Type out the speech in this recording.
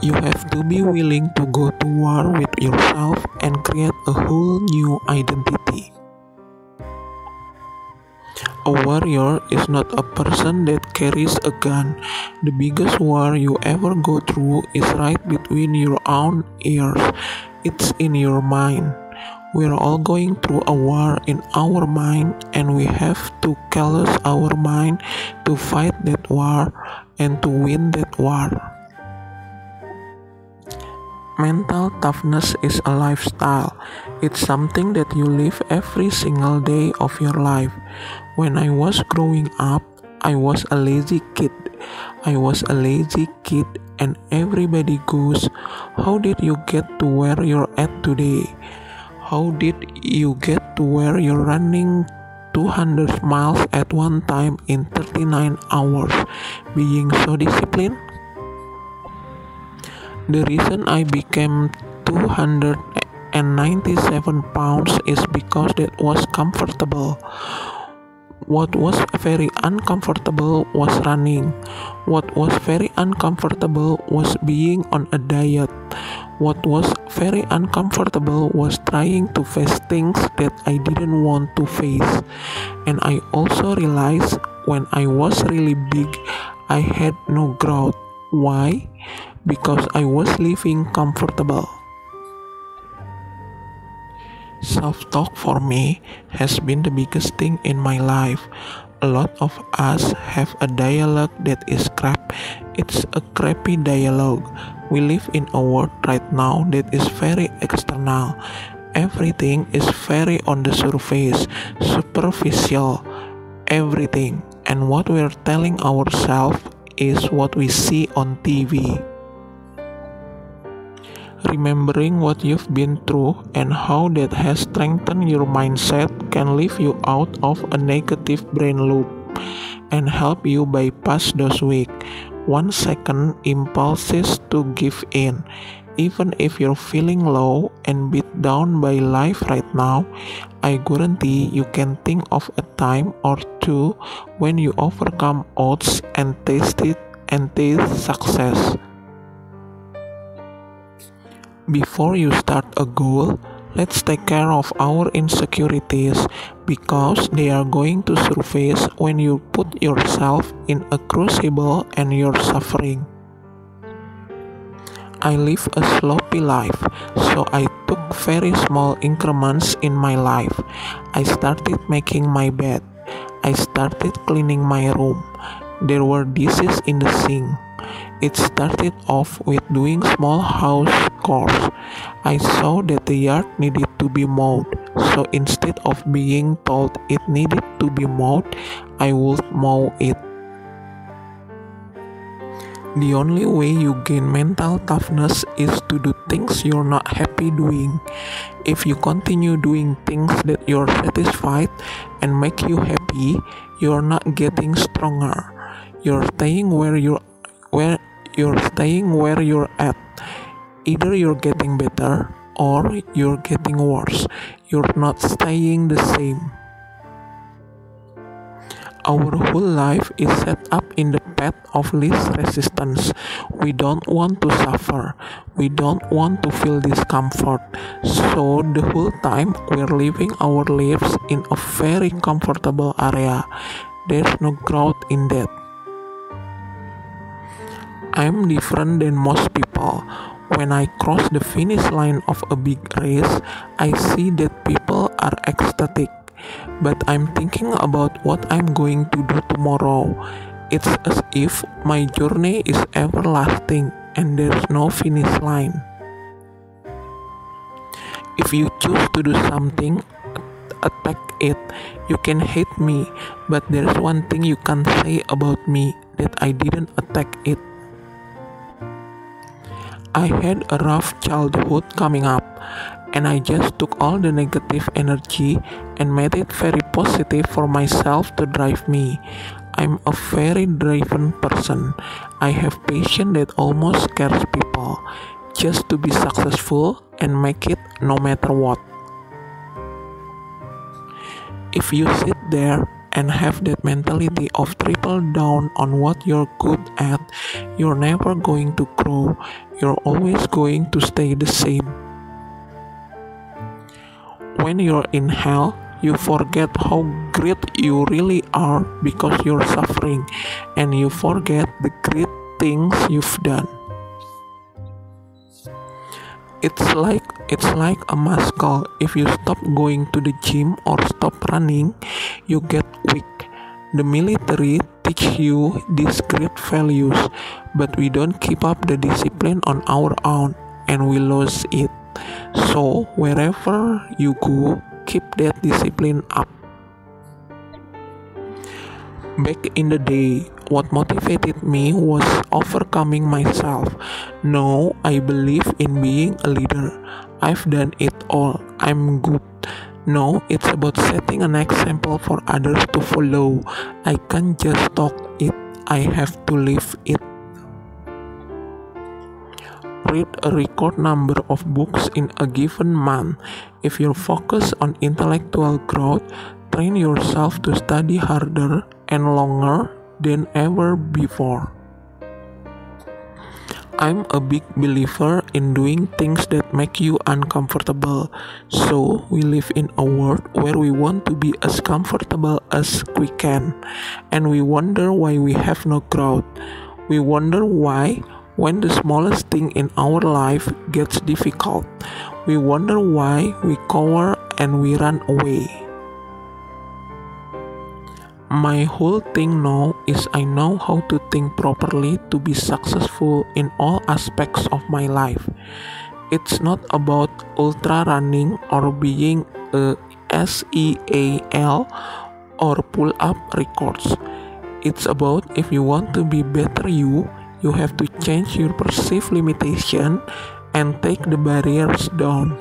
You have to be willing to go to war with yourself and create a whole new identity. A warrior is not a person that carries a gun. The biggest war you ever go through is right between your own ears. It's in your mind. We're all going through a war in our mind, and we have to callous our mind to fight that war and to win that war. Mental toughness is a lifestyle. It's something that you live every single day of your life. When I was growing up, I was a lazy kid. And everybody goes, "How did you get to where you're at today? How did you get to where you're running 200 miles at one time in 39 hours, being so disciplined?" The reason I became 297 pounds is because that was comfortable. What was very uncomfortable was running. What was very uncomfortable was being on a diet. What was very uncomfortable was trying to face things that I didn't want to face. And I also realized when I was really big, I had no growth. Why? Because I was living comfortable. Self-talk for me has been the biggest thing in my life. A lot of us have a dialogue that is crap. It's a crappy dialogue. We live in a world right now that is very external. Everything is very on the surface, superficial, everything. And what we're telling ourselves is what we see on TV. Remembering what you've been through and how that has strengthened your mindset can lift you out of a negative brain loop and help you bypass those weak, 1-second impulses to give in. Even if you're feeling low and beat down by life right now, I guarantee you can think of a time or two when you overcome odds and taste success. Before you start a goal, let's take care of our insecurities because they are going to surface when you put yourself in a crucible and you're suffering. I live a sloppy life, so I took very small increments in my life. I started making my bed. I started cleaning my room. There were dishes in the sink. It started off with doing small house chores. I saw that the yard needed to be mowed, so instead of being told it needed to be mowed, I would mow it. The only way you gain mental toughness is to do things you're not happy doing. If you continue doing things that you're satisfied and make you happy, you're not getting stronger. You're staying where you're at. Either you're getting better or you're getting worse. You're not staying the same. Our whole life is set up in the path of least resistance. We don't want to suffer. We don't want to feel discomfort. So the whole time we're living our lives in a very comfortable area. There's no growth in that. I'm different than most people. When I cross the finish line of a big race, I see that people are ecstatic. But I'm thinking about what I'm going to do tomorrow. It's as if my journey is everlasting and there's no finish line. If you choose to do something, attack it. You can hate me, but there's one thing you can't say about me, that I didn't attack it. I had a rough childhood coming up, and I just took all the negative energy and made it very positive for myself to drive me. I'm a very driven person. I have passion that almost scares people, just to be successful and make it no matter what. If you sit there and have that mentality of triple down on what you're good at, you're never going to grow. You're always going to stay the same. When you're in hell, you forget how great you really are because you're suffering, and you forget the great things you've done. It's like a muscle. If you stop going to the gym or stop running, you get weak. The military teach you these great values, but we don't keep up the discipline on our own, and we lose it. So wherever you go, keep that discipline up. Back in the day, what motivated me was overcoming myself. Now I believe in being a leader. I've done it all. I'm good. No, it's about setting an example for others to follow. I can't just talk it, I have to live it. Read a record number of books in a given month. If you're focused on intellectual growth, train yourself to study harder and longer than ever before. I'm a big believer in doing things that make you uncomfortable. So we live in a world where we want to be as comfortable as we can, and we wonder why we have no growth. We wonder why when the smallest thing in our life gets difficult. We wonder why we cower and we run away. My whole thing now is I know how to think properly to be successful in all aspects of my life. It's not about ultra running or being a SEAL or pull up records. It's about if you want to be better you have to change your perceived limitation and take the barriers down.